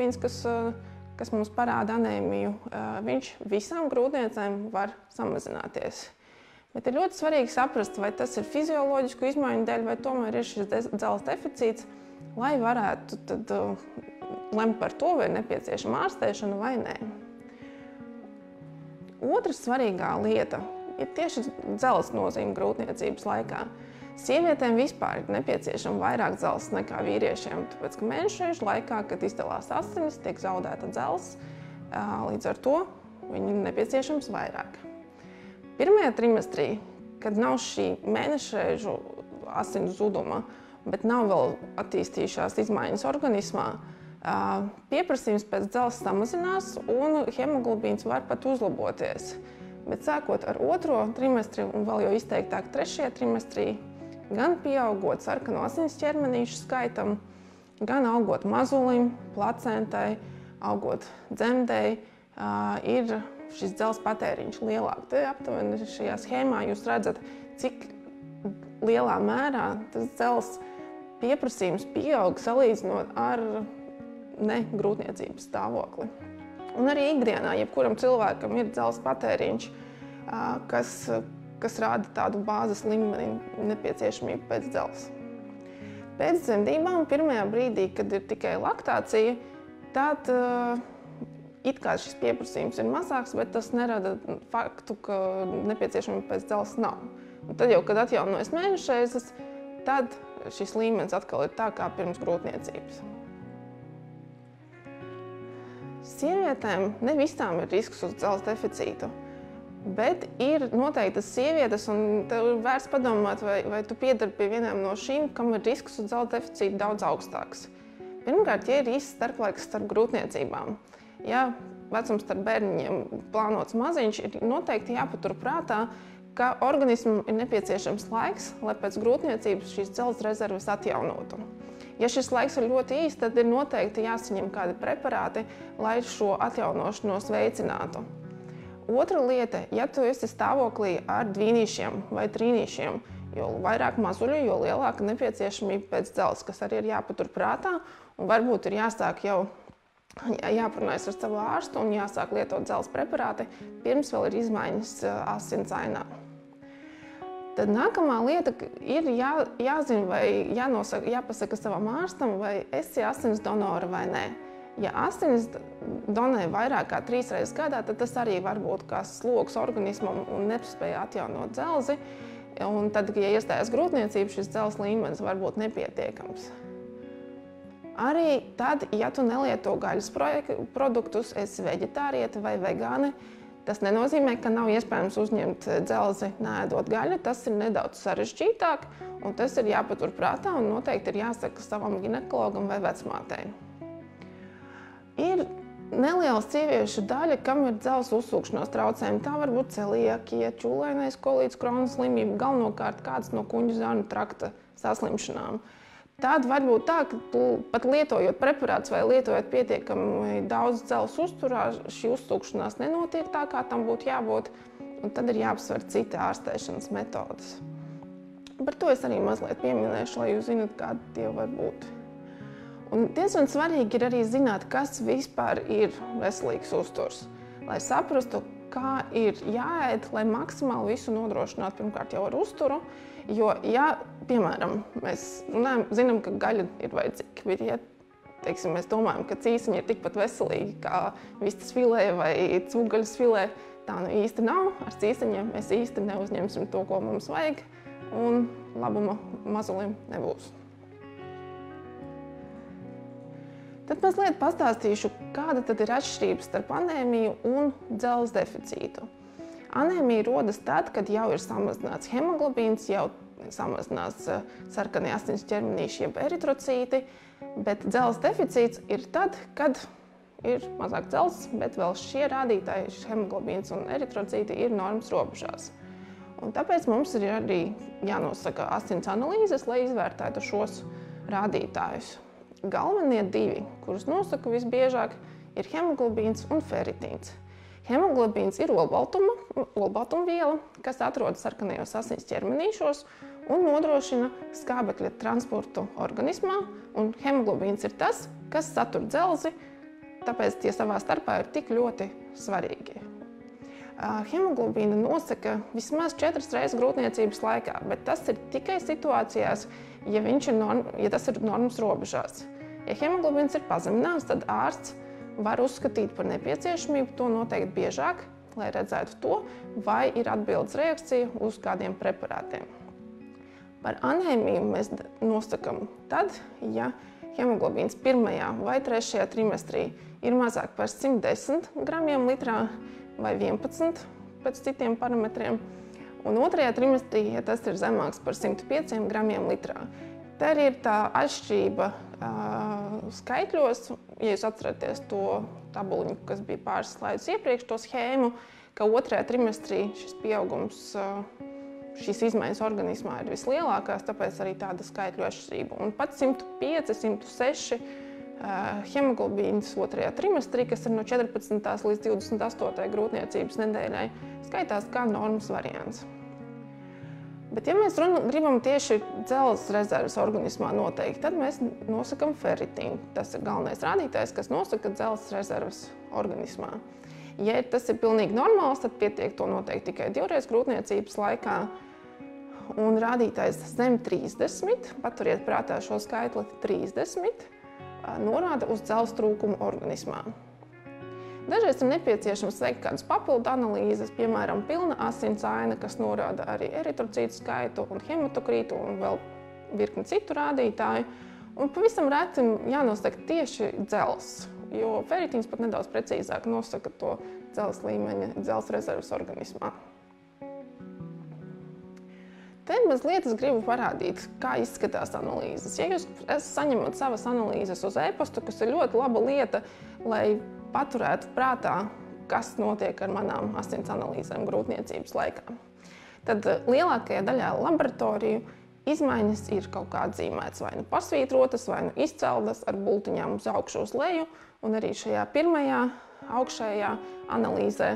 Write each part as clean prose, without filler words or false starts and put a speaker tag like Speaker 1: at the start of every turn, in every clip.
Speaker 1: hemoglobīns, kas mums parāda anēmiju, viņš visām grūtniecēm var samazināties. Bet ir ļoti svarīgi saprast, vai tas ir fizioloģisku izmaiņu dēļ, vai tomēr ir šis dzelzs deficīts, lai varētu tad lemt par to, vai ir nepieciešama ārstēšana vai nē. Otra svarīgā lieta ir tieši dzelzs nozīme grūtniecības laikā. Sievietēm vispār ir nepieciešama vairāk dzelzs nekā vīriešiem, tāpēc, ka mēnešu laikā, kad izdalās asinis, tiek zaudēta dzelzs, līdz ar to viņam ir nepieciešams vairāk. Pirmajā trimestrī, kad nav šī mēnešreižu asins zuduma, bet nav vēl attīstījušās izmaiņas organismā, pieprasījums pēc dzelzs samazinās un hemoglobīns var pat uzlaboties. Bet sākot ar otro trimestri un vēl jau izteiktāk trešajā trimestrī, gan pieaugot sarkano asins ķermenīšu skaitam, gan augot mazulim, placentai, augot dzemdei, ir šis dzelzs patēriņš lielāk. Te aptuveni šajā schēmā jūs redzat, cik lielā mērā tas dzelzs pieprasījums pieaug salīdzinot ar negrūtniecības stāvokli. Un arī ikdienā, jebkuram cilvēkam ir dzelzs patēriņš, kas rāda tādu bāzes līmeni nepieciešamību pēc dzelzs. Pēc dzemdībām, pirmajā brīdī, kad ir tikai laktācija, tad it kā šis pieprasījums ir mazāks, bet tas nerada faktu, ka nepieciešamība pēc dzelzs nav. Un tad jau, kad atjaunojas mēnešreizes, tad šis līmenis atkal ir tā kā pirms grūtniecības. Sievietēm ne visām ir risks uz dzelzs deficītu, bet ir noteiktas sievietes, un tev ir vērts padomāt, vai tu piedari pie vienām no šīm, kam ir risks uz dzelzs deficītu daudz augstāks. Pirmkārt, ja ir īsts starplaiks starp grūtniecībām, ja vecums starp bērniņiem plānots maziņš, ir noteikti jāpatur prātā, ka organismam ir nepieciešams laiks, lai pēc grūtniecības šīs dzelzs rezerves atjaunotu. Ja šis laiks ir ļoti īsts, tad ir noteikti jāsaņem kādi preparāti, lai šo atjaunošanos veicinātu. Otra lieta, ja tu esi stāvoklī ar dvīnīšiem vai trīnīšiem, jo vairāk mazuļu, jo lielāka nepieciešamība pēc dzelzs, kas arī ir jāpatur prātā, un varbūt ir jāsāk jau jāparunājas ar savu ārstu un jāsāk lietot dzelzs preparāti, pirms vēl ir izmaiņas asins ainā. Tad nākamā lieta ir jāzina vai jāpasaka savam ārstam, vai esi asins donora vai nē. Ja asinis donē vairāk kā 3 reizes gadā, tad tas arī var būt kā sloks organismam un nespēja atjaunot dzelzi. Un tad, ja iestājas grūtniecība, šis dzelzs līmenis var būt nepietiekams. Arī tad, ja tu nelieto gaļas produktus, esi veģetāriete vai vegāne, tas nenozīmē, ka nav iespējams uzņemt dzelzi neēdot gaļu. Tas ir nedaudz sarežģītāk, un tas ir jāpatur prātā un noteikti ir jāsaka savam ginekologam vai vecmātei. Ir neliela sieviešu daļa, kam ir dzelzs uzsūkšanās traucējumi. Tā var būt celiakija, čūlainais kolīts, Kronas slimība, galvenokārt kāds no kuņģu zarnu trakta saslimšanām. Tad var būt tā, ka pat lietojot preparātus vai lietojot pietiekami daudz dzelzs uzturā, šī uzsūkšanās nenotiek tā, kā tam būtu jābūt, un tad ir jāapsver citi ārstēšanas metodes. Par to es arī mazliet pieminēšu, lai jūs zināt, kādi tie var būt. Un diezgan svarīgi ir arī zināt, kas vispār ir veselīgs uzturs, lai saprastu, kā ir jāēd, lai maksimāli visu nodrošinātu pirmkārt jau ar uzturu, jo, ja, piemēram, mēs zinām, ka gaļa ir vajadzīga, bet ja, teiksim, mēs domājam, ka cīsiņi ir tikpat veselīgi kā vistas filē vai cūgaļas filē, tā nu īsti nav. Ar cīsiņiem mēs īsti neuzņemsim to, ko mums vajag, un labuma mazulim nebūs. Tad mazliet pastāstīšu, kāda tad ir atšķirība starp anēmiju un dzelzs deficītu. Anēmija rodas tad, kad jau ir samazināts hemoglobīns, jau samazinās sarkanie asins ķermenīši jeb eritrocīti, bet dzelzs deficīts ir tad, kad ir mazāk dzelzs, bet vēl šie rādītāji, hemoglobīns un eritrocīti, ir normas robežās. Un tāpēc mums ir arī jānosaka asins analīzes, lai izvērtētu šos rādītājus. Galvenie divi, kurus nosaka visbiežāk, ir hemoglobīns un feritīns. Hemoglobīns ir olbaltumviela, kas atrodas sarkanajos asins ķermenīšos un nodrošina skābekļa transportu organismā, un hemoglobīns ir tas, kas satur dzelzi tāpēc tie savā starpā ir tik ļoti svarīgi. Hemoglobīnu nosaka vismaz 4 reizes grūtniecības laikā, bet tas ir tikai situācijās, ja tas ir normas robežās. Ja hemoglobīns ir pazemināts, tad ārsts var uzskatīt par nepieciešamību to noteikt biežāk, lai redzētu to, vai ir atbildes reakcija uz kādiem preparātiem. Par anēmiju mēs nosakam tad, ja hemoglobīns 1. vai 3. trimestrī ir mazāk par 110 gramiem litrā vai 11 pēc citiem parametriem, un 2. trimestrī, ja tas ir zemāks par 105 gramiem litrā. Te arī ir tā atšķirība skaitļos, ja jūs atceraties to tabuliņu, kas bija pāris slaidus iepriekš, to schēmu, ka 2. trimestrī šis pieaugums, šīs izmaiņas organismā ir vislielākās, tāpēc arī tāda skaitļu atšķirība. Un pat 105, 106 hemoglobīns 2. trimestrī, kas ir no 14. līdz 28. grūtniecības nedēļai, skaitās kā normas variants. Bet, ja mēs gribam tieši dzelzs rezerves organismā noteikt, tad mēs nosakam ferritīnu. Tas ir galvenais rādītājs, kas nosaka dzelzs rezerves organismā. Ja tas ir pilnīgi normāls, tad pietiek to noteikt tikai 2 reizes grūtniecības laikā. Un rādītājs zem 30, paturiet prātā šo skaitli 30, norāda uz dzelzs trūkumu organismā. Dažreiz ir nepieciešams veikt kādas papildu analīzes, piemēram, pilna asins aina, kas norāda arī eritrocītu skaitu un hematokrītu un vēl virkni citu rādītāju. Un pavisam reti jānosaka tieši dzelzs, jo ferritīns pat nedaudz precīzāk nosaka to dzelzs līmeņa, dzelzs rezerves organismā. Te mazliet es gribu parādīt, kā izskatās analīzes. Ja jūs saņemat savas analīzes uz e-pastu, kas ir ļoti laba lieta, lai paturētu prātā, kas notiek ar manām asins analīzēm grūtniecības laikā, tad lielākajā daļā laboratoriju izmaiņas ir kaut kā atzīmētas, vai nu pasvītrotas, vai nu izceltas ar bultiņām uz augšu uz leju, un arī šajā pirmajā augšējā analīzē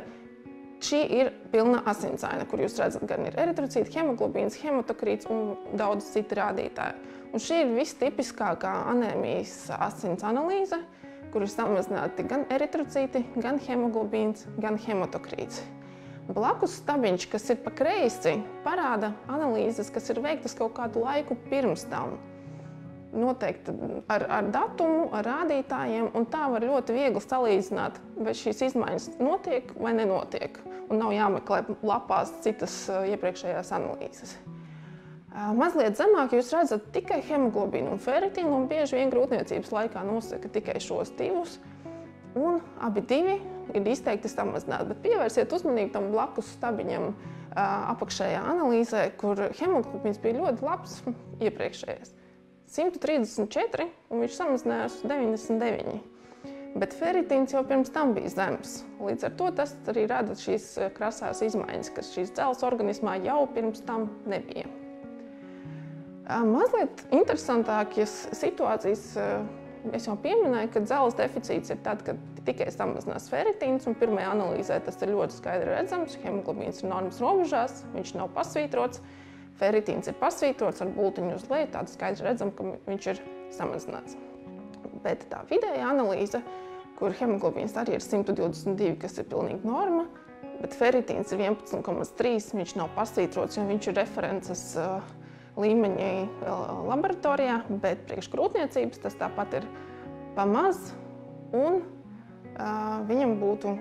Speaker 1: šī ir pilna asinsaina, kur jūs redzat, gan ir eritrocīti, hemoglobīns, hematokrīts un daudz citi rādītāji. Un šī ir vistipiskākā anēmijas asins analīze, kur ir samazināti gan eritrocīti, gan hemoglobīns, gan hematokrīts. Blakus stabiņš, kas ir pa kreisi, parāda analīzes, kas ir veiktas kaut kādu laiku pirms tam. Noteikti ar datumu, ar rādītājiem, un tā var ļoti viegli salīdzināt, vai šīs izmaiņas notiek vai nenotiek, un nav jāmeklē lapās citas iepriekšējās analīzes. Mazliet zemāk jūs redzat tikai hemoglobīnu un ferritīnu, un bieži vien grūtniecības laikā nosaka tikai šos divus, un abi divi ir izteikti samazināti, bet pievērsiet uzmanību tam blakus stabiņam apakšējā analīzē, kur hemoglobīns bija ļoti labs iepriekšējais. 134, un viņš samazinājās uz 99. Bet ferritīns jau pirms tam bija zems. Līdz ar to tas arī rada šīs krasās izmaiņas, kas šīs dzelzs organismā jau pirms tam nebija. Mazliet interesantākas situācijas, es jau pieminēju, ka dzelzs deficīts ir tad, kad tikai samazinās ferritīns, un pirmajā analīzē tas ir ļoti skaidri redzams. Hemoglobīns ir normas robežās, viņš nav pasvītrots. Ferritīns ir pasvītrots ar bultiņu uz leju, tādu skaidri redzam, ka viņš ir samazināts. Bet tā vidējā analīze, kur hemoglobīns arī ir 122, kas ir pilnīgi norma, bet ferritīns ir 11,3, viņš nav pasvītrots, jo viņš ir references līmeņi laboratorijā, bet priekš grūtniecības tas tāpat ir pamaz, un viņam būtu,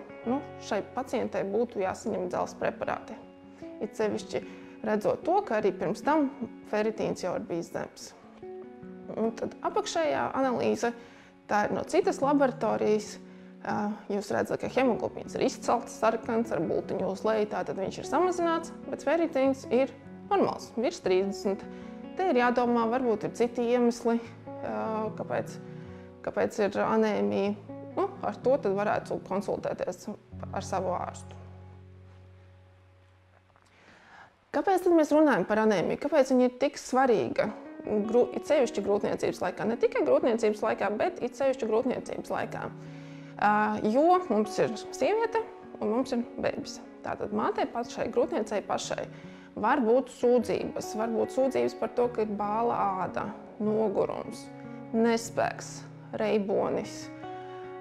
Speaker 1: šai pacientei būtu jāsaņem dzelzs preparāti. It sevišķi redzot to, ka arī pirms tam ferritīns jau ir bijis zems. Un tad apakšējā analīze, tā ir no citas laboratorijas. Jūs redzat, ka hemoglobīns ir izcelts, sarkans ar bultiņu uz leju, tātad viņš ir samazināts, bet ferritīns ir normāls, virs 30. Te ir jādomā, varbūt ir citi iemesli, kāpēc ir anēmija. Ar to tad varētu konsultēties ar savu ārstu. Kāpēc tad mēs runājam par anēmiju? Kāpēc viņa ir tik svarīga? It sevišķi grūtniecības laikā. Ne tikai grūtniecības laikā, bet it sevišķi grūtniecības laikā. Jo mums ir sieviete un mums ir bebis. Tātad mātei pašai, grūtniecei pašai var būt sūdzības. Var būt sūdzības par to, ka ir bāla āda, nogurums, nespēks, reibonis,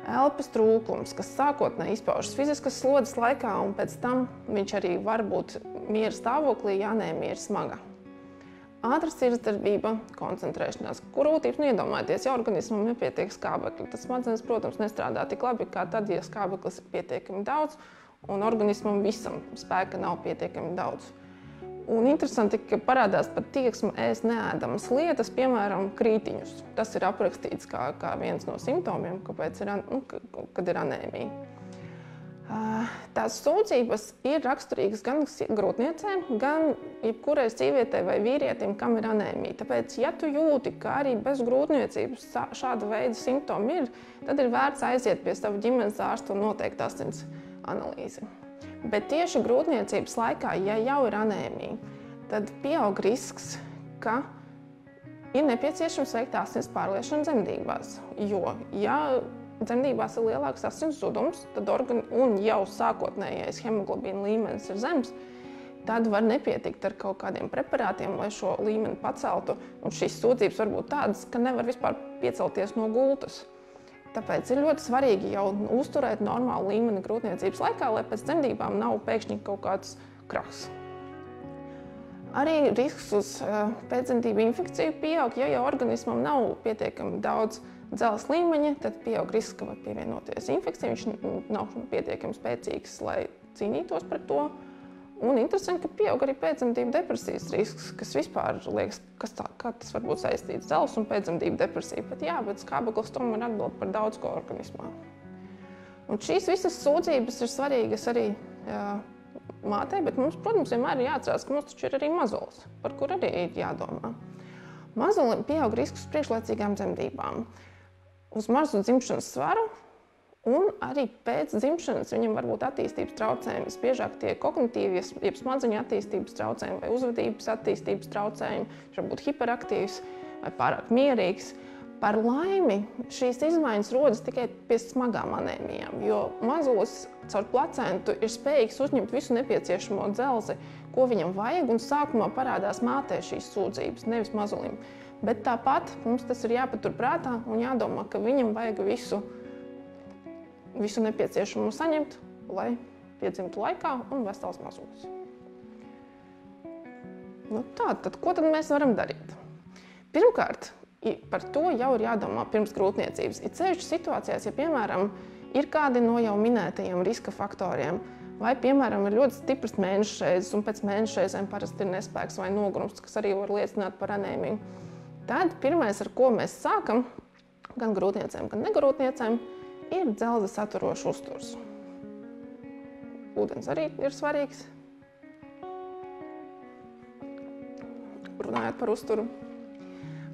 Speaker 1: elpas trūkums, kas sākotnēji izpaužas fiziskas slodzes laikā, un pēc tam viņš arī var būt miera stāvoklī, ja anēmija ir smaga. Ātras sirdsdarbība, koncentrēšanās, grūtības, iedomājieties, ja organismam nepietiek skābekļa. Tas smadzenes, protams, nestrādā tik labi, kā tad, ja skābeklis ir pietiekami daudz, un organismam visam spēka nav pietiekami daudz. Un interesanti, ka parādās pat tieksme ēst neēdamas lietas, piemēram, krītiņus. Tas ir aprakstīts kā viens no simptomiem, kad ir anēmija. Tās sūdzības ir raksturīgas gan grūtniecēm, gan jebkurai sievietei vai vīrietim, kam ir anēmija. Tāpēc, ja tu jūti, ka arī bez grūtniecības šāda veida simptomi ir, tad ir vērts aiziet pie sava ģimenes ārsta un noteikt asins analīzi. Bet tieši grūtniecības laikā, ja jau ir anēmija, tad pieaug risks, ka ir nepieciešams veikt asins pārliešanu dzemdībās. Jo, ja dzemdībās ir lielāks asins zudums, tad un jau sākotnējais hemoglobīna līmenis ir zems, tad var nepietikt ar kaut kādiem preparātiem, lai šo līmeni paceltu. Un šīs sūdzības var būt tādas, ka nevar vispār piecelties no gultas. Tāpēc ir ļoti svarīgi jau uzturēt normālu līmeni grūtniecības laikā, lai pēc dzemdībām nav pēkšņi kaut kāds krahs. Arī risks uz pēcdzemdību infekciju pieaug, ja jau organismam nav pietiekami daudz dzelzs līmeņa, tad pieaug risks, ka var pievienoties infekcijai. Viņš nav pietiekami spēcīgs, lai cīnītos pret to. Un interesanti, ka pieaug arī pēcdzemdību depresijas risks, kas vispār liekas, kā tas var būt saistīts dzelzs un pēcdzemdību depresija. Bet skābeklis tomēr atbild par daudz ko organismā. Un šīs visas sūdzības ir svarīgas arī mātei, bet mums, protams, vienmēr ir jāatcerās, ka mums taču ir arī mazulis, par kur arī ir jādomā. Mazulim pieaug risks uz priekšlaicīgām dzemdībām, uz mazu dzimšanas svaru, un arī pēc dzimšanas viņam var būt attīstības traucējumi. Visbiežāk tie kognitīvi, jeb smadzeņu attīstības traucējumi vai uzvedības attīstības traucējumi. Viņš var būt hiperaktīvs vai pārāk mierīgs. Par laimi šīs izmaiņas rodas tikai pie smagām anēmijām, jo mazulis caur placentu ir spējīgs uzņemt visu nepieciešamo dzelzi, ko viņam vajag, un sākumā parādās mātei šīs sūdzības, nevis mazulim. Bet tāpat mums tas ir jāpatur prātā un jādomā, ka viņam vajag visu nepieciešamo saņemt, lai piedzimtu laikā un vesels mazulis. Tad ko tad mēs varam darīt? Pirmkārt, par to jau ir jādomā pirms grūtniecības. Ir sevišķi situācijās, ja, piemēram, ir kādi no jau minētajiem riska faktoriem, vai, piemēram, ir ļoti stipras mēnešreizes, un pēc mēnešreizēm parasti ir nespēks vai nogurums, kas arī var liecināt par anēmiju. Tad pirmais, ar ko mēs sākam, gan grūtniecēm, gan negrūtniecēm, ir dzelzi saturošs uzturs. Ūdens arī ir svarīgs. Runājot par uzturu.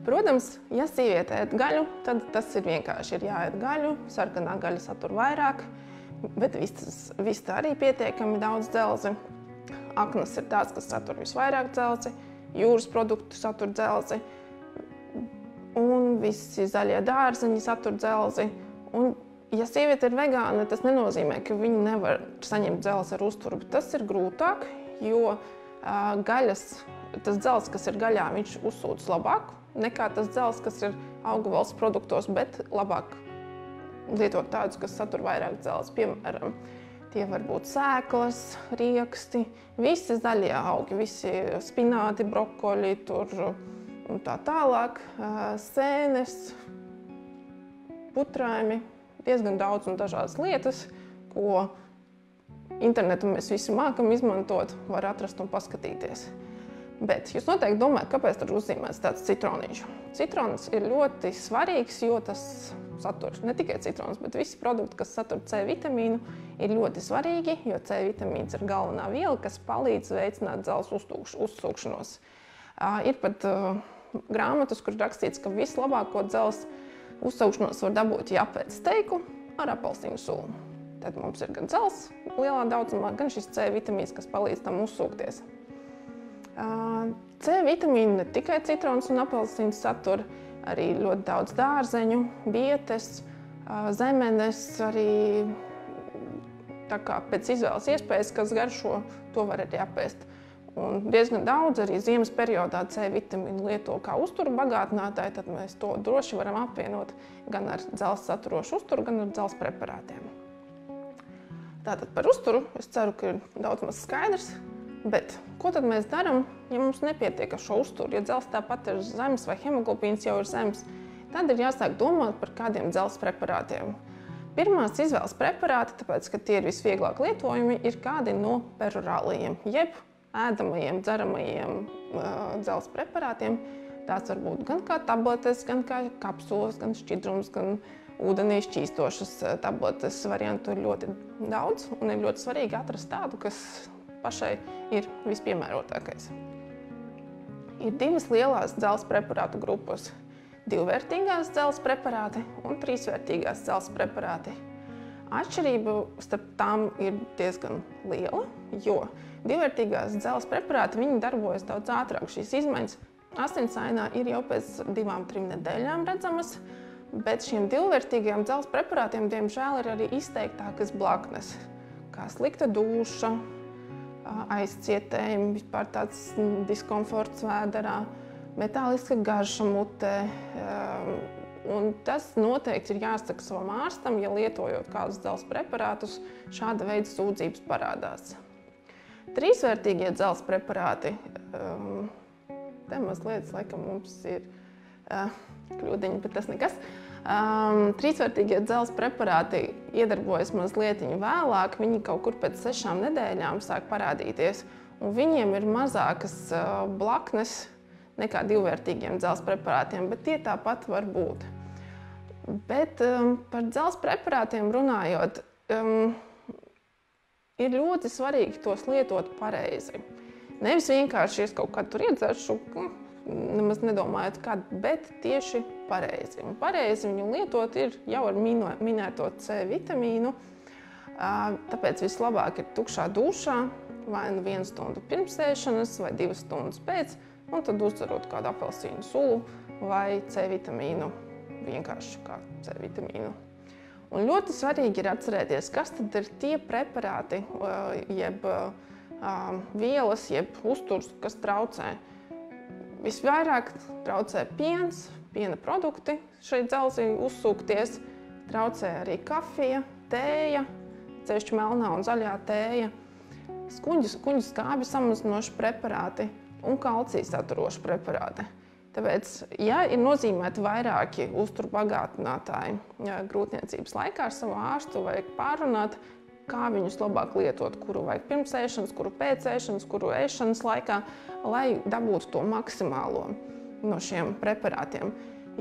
Speaker 1: Protams, ja sieviete ēd gaļu, tad tas ir vienkārši. Ir jāēd gaļu, sarkanā gaļa satur vairāk, bet vista arī pietiekami daudz dzelzi. Aknas ir tāds, kas satur visvairāk dzelzi, jūras produktu satur dzelzi, un visi zaļie dārzeņi satur dzelzi. Un ja sieviete ir vegāna, tas nenozīmē, ka viņa nevar saņemt dzelzi ar uzturu, bet tas ir grūtāk, jo tas dzelzs, kas ir gaļā, viņš uzsūc labāk nekā tas dzelzs, kas ir augu valsts produktos, bet labāk lietot tādus, kas satur vairāk dzelzi. Piemēram, tie var būt sēklas, rieksti, visi zaļie augi, visi spināti, brokoļi un tā tālāk, sēnes, putrājumi. Diezgan daudz un dažādas lietas, ko internetu mēs visi mākam izmantot, var atrast un paskatīties. Bet jūs noteikti domājat, kāpēc tur uzzīmēts tāds citroniņš. Citrons ir ļoti svarīgs, jo tas satur ne tikai citrons, bet visi produkti, kas satur C vitamīnu, ir ļoti svarīgi, jo C vitamīns ir galvenā viela, kas palīdz veicināt dzelzs uzsūkšanos. Ir pat grāmatas, kur rakstīts, ka vislabāko dzelzs uzsūkšanos var dabūt, ja apēd steiku ar apelsīnu sulu. Tad mums ir gan dzelzs lielā daudzumā, gan šis C vitamīns, kas palīdz tam uzsūkties. C vitamīnu ne tikai citrons un apelsīns satur, arī ļoti daudz dārzeņu, bietes, zemenes, arī tā kā pēc izvēles iespējas, kas garšo, to var arī apēst. Un diezgan daudz arī ziemas periodā C vitamīnu lieto kā uzturu bagātinātāju, tad mēs to droši varam apvienot gan ar dzelzs saturošu uzturu, gan ar dzelzs preparātiem. Tātad par uzturu es ceru, ka ir daudz maz skaidrs, bet ko tad mēs darām, ja mums nepietiek ar šo uzturu? Ja dzelzs tāpat ir zems vai hemoglobīns jau ir zems, tad ir jāsāk domāt par kādiem dzelzs preparātiem. Pirmās izvēles preparāti, tāpēc, ka tie ir visvieglāk lietojami, ir kādi no perorālajiem, jeb ēdamajiem, dzeramajiem dzelzs preparātiem. Tās var būt gan kā tabletes, gan kā kapsulas, gan šķidrums, gan ūdenī šķīstošas tabletes. Variantu ir ļoti daudz un ir ļoti svarīgi atrast tādu, kas pašai ir vispiemērotākais. Ir divas lielās dzelzs preparātu grupas. Divvērtīgās dzelzs preparāti un trīsvērtīgās dzelzs preparāti. Atšķirība starp tām ir diezgan liela, jo divvērtīgās dzelzs preparāti viņi darbojas daudz ātrāk. Šīs izmaiņas asinsainā ir jau pēc 2–3 nedēļām redzamas, bet šiem divvērtīgajiem dzelzs preparātiem, diemžēl, ir arī izteiktākas blaknes, kā slikta duša, aizcietējumi, vispār tāds diskomforts vēderā, metāliska garša mutē. Un tas noteikti ir jāsaka savam ārstam, ja lietojot kādus dzelzs preparātus, šāda veida sūdzības parādās. Trīsvērtīgie dzelzs preparāti, te mazliet, laikam, mums ir kļūdiņa, bet tas nekas. Trīsvērtīgie dzelzs preparāti iedarbojas mazliet vēlāk, viņi kaut kur pēc 6 nedēļām sāk parādīties, un viņiem ir mazākas blaknes nekā divvērtīgiem dzelzs preparātiem, bet tie tāpat var būt. Bet par dzelzs preparātiem runājot, ir ļoti svarīgi tos lietot pareizi. Nevis vienkārši es kaut kādu tur iedzeršu, nemaz nedomājot kad, bet tieši pareizi. Un pareizi viņu lietot ir jau ar minēto C vitamīnu, tāpēc vislabāk ir tukšā dušā, vai nu 1 stundu pirms ēšanas, vai 2 stundas pēc, un tad uzdzerot kādu apelsīnu sulu vai C vitamīnu, vienkārši kā C vitamīnu. Un ļoti svarīgi ir atcerēties, kas tad ir tie preparāti, jeb vielas, jeb uzturs, kas traucē. Visvairāk traucē piens, piena produkti šeit dzelzī uzsūkties, traucē arī kafija, tēja, ceļšķi melnā un zaļā tēja, kuģu skābi samazinoši preparāti un kalcija saturoši preparāti. Tāpēc, ja ir nozīmēti vairāki uzturu bagātinātāji grūtniecības laikā ar savu ārstu, vajag pārrunāt, kā viņus labāk lietot, kuru vajag pirms ēšanas, kuru pēc ēšanas, kuru ēšanas laikā, lai dabūtu to maksimālo no šiem preparātiem.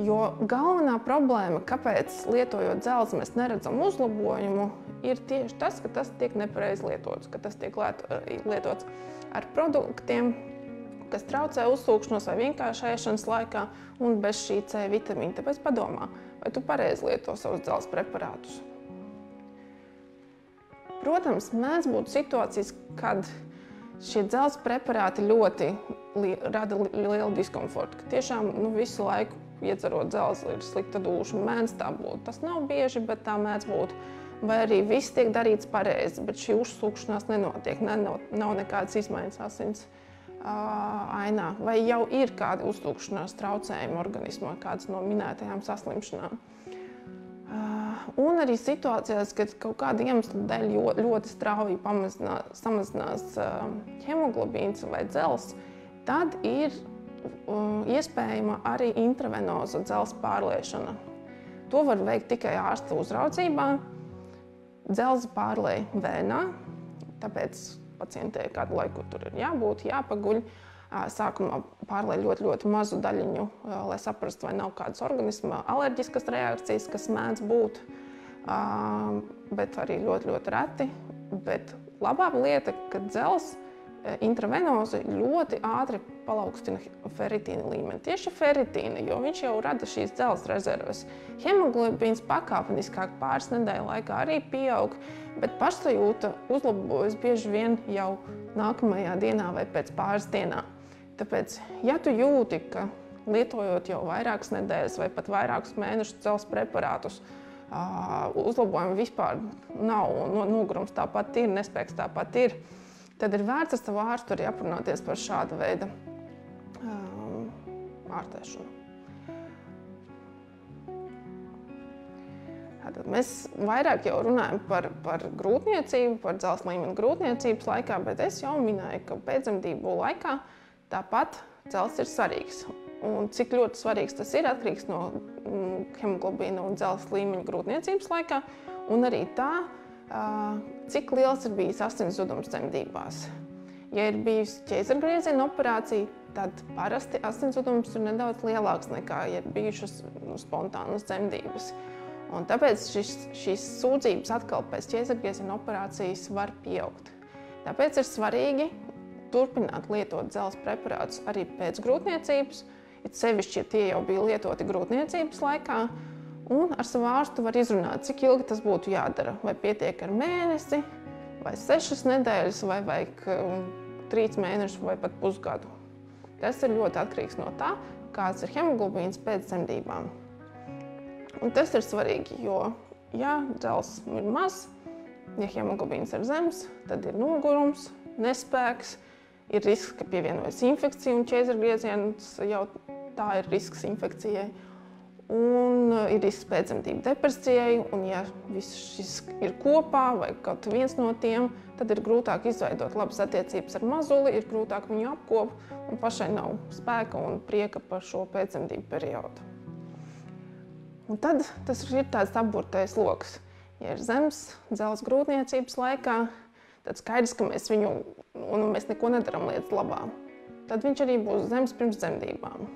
Speaker 1: Jo galvenā problēma, kāpēc lietojot dzelzi mēs neredzam uzlabojumu, ir tieši tas, ka tas tiek nepareizi lietots, ka tas tiek lietots ar produktiem, kas traucē uzsūkšanos vai vienkārši ēšanas laikā un bez šī C vitamīna. Tāpēc padomā, vai tu pareizi lieto savus dzelzs preparātus. Protams, mēdz būt situācijas, kad šie dzelzs preparāti ļoti rada lielu diskomfortu, ka tiešām visu laiku iedzerot dzelzi ir slikta duša, mēdz tā būt. Tas nav bieži, bet tā mēdz būt. Vai arī viss tiek darīts pareizi, bet šī uzsūkšanās nenotiek, nav nekādas izmaiņas asins ainā, vai jau ir kādi uzsūkšanās traucējumi organismā, kādas no minētajām saslimšanām. Un arī situācijās, kad kaut kāda iemesla dēļ ļoti strauji samazinās hemoglobīns vai dzelzs, tad ir iespējama arī intravenoza dzelzs pārliešana. To var veikt tikai ārsta uzraudzībā. Dzelzi pārlej vēnā, tāpēc pacientei kādu laiku tur ir jābūt, jāpaguļ. Sākumā pārlej ļoti mazu daļiņu, lai saprastu, vai nav kādas organisma alerģiskas reakcijas, kas mēdz būt, bet arī ļoti reti. Bet labā lieta, ka dzelzs intravenozi ļoti ātri palaukstina feritīna līmeni. Tieši feritīna, jo viņš jau rada šīs dzelzs rezerves. Hemoglobīns pakāpeniskāk pāris nedēļu laikā arī pieaug, bet pašsajūta uzlabojas bieži vien jau nākamajā dienā vai pēc pāris dienām. Tāpēc, ja tu jūti, ka lietojot jau vairākas nedēļas vai pat vairākus mēnešus dzelzs preparātus, uzlabojumi vispār nav, nogurums tāpat ir, nespēks tāpat ir, tad ir vērts ar savu ārstu arī aprunāties par šāda veida ārstēšanu. Tātad mēs vairāk jau runājam par grūtniecību, par dzelzs līmeņa grūtniecības laikā, bet es jau minēju, ka pēcdzemdību laikā tāpat dzelzs ir svarīgs. Un cik ļoti svarīgs tas ir, atkarīgs no hemoglobīna un dzelzs līmeņa grūtniecības laikā, un arī tā, cik liels ir bijis asins zudums dzemdībās. Ja ir bijusi ķēzargrieziena operācija, tad parasti asins zudums ir nedaudz lielāks nekā, ja ir bijušas spontānas dzemdības. Un tāpēc šīs sūdzības atkal pēc ķēzargrieziena operācijas var pieaugt. Tāpēc ir svarīgi turpināt lietot dzelzs preparātus arī pēc grūtniecības, it sevišķi, ja tie jau bija lietoti grūtniecības laikā, un ar savu ārstu var izrunāt, cik ilgi tas būtu jādara. Vai pietiek ar mēnesi, vai 6 nedēļas, vai vajag 3 mēnešus, vai pat pusgadu. Tas ir ļoti atkarīgs no tā, kāds ir hemoglobīns pēc dzemdībām. Un tas ir svarīgi, jo, ja dzelzs ir maz, ja hemoglobīns ir zems, tad ir nogurums, nespēks, ir risks, ka pievienojas infekcija un ķēzargrieziens jau tā ir risks infekcijai. Un ir risks pēcdzemdību depresijai, un ja viss šis ir kopā vai kaut viens no tiem, tad ir grūtāk izveidot labas attiecības ar mazuli, ir grūtāk viņu apkop, un pašai nav spēka un prieka par šo pēcdzemdību periodu. Un tad tas ir tāds apburtais loks. Ja ir zems dzelzs grūtniecības laikā, tad skaidrs, ka mēs viņu, un mēs neko nedaram lietas labā. Tad viņš arī būs zems pirms dzemdībām.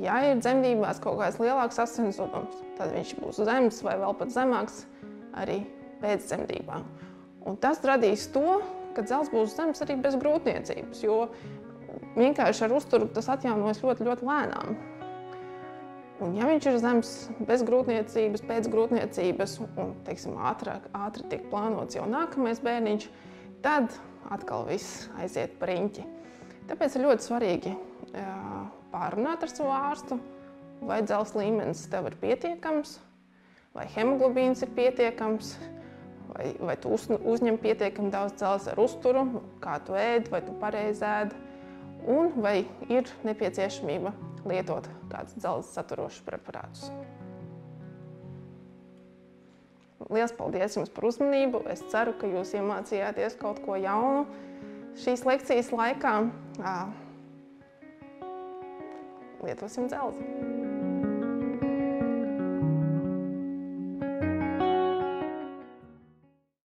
Speaker 1: Ja ir dzemdībās kaut kāds lielāks asins zudums, tad viņš būs zems vai vēl pat zemāks arī pēc dzemdībām. Un tas radīs to, ka dzelzs būs zems arī bez grūtniecības, jo vienkārši ar uzturu tas atjaunojas ļoti, ļoti lēnām. Un ja viņš ir zems bez grūtniecības, pēc grūtniecības un, teiksim, ātri tiek plānots jau nākamais bērniņš, tad atkal viss aiziet par riņķi. Tāpēc ir ļoti svarīgi pārunāt ar savu ārstu, vai dzelzs līmenis tev ir pietiekams, vai hemoglobīns ir pietiekams, vai tu uzņem pietiekami daudz dzelzs ar uzturu, kā tu ēd, vai tu pareizi ēd, un vai ir nepieciešamība lietot kādus dzelzs saturošus preparātus. Liels paldies jums par uzmanību! Es ceru, ka jūs iemācījāties kaut ko jaunu šīs lekcijas laikā. Lietosim dzelzi!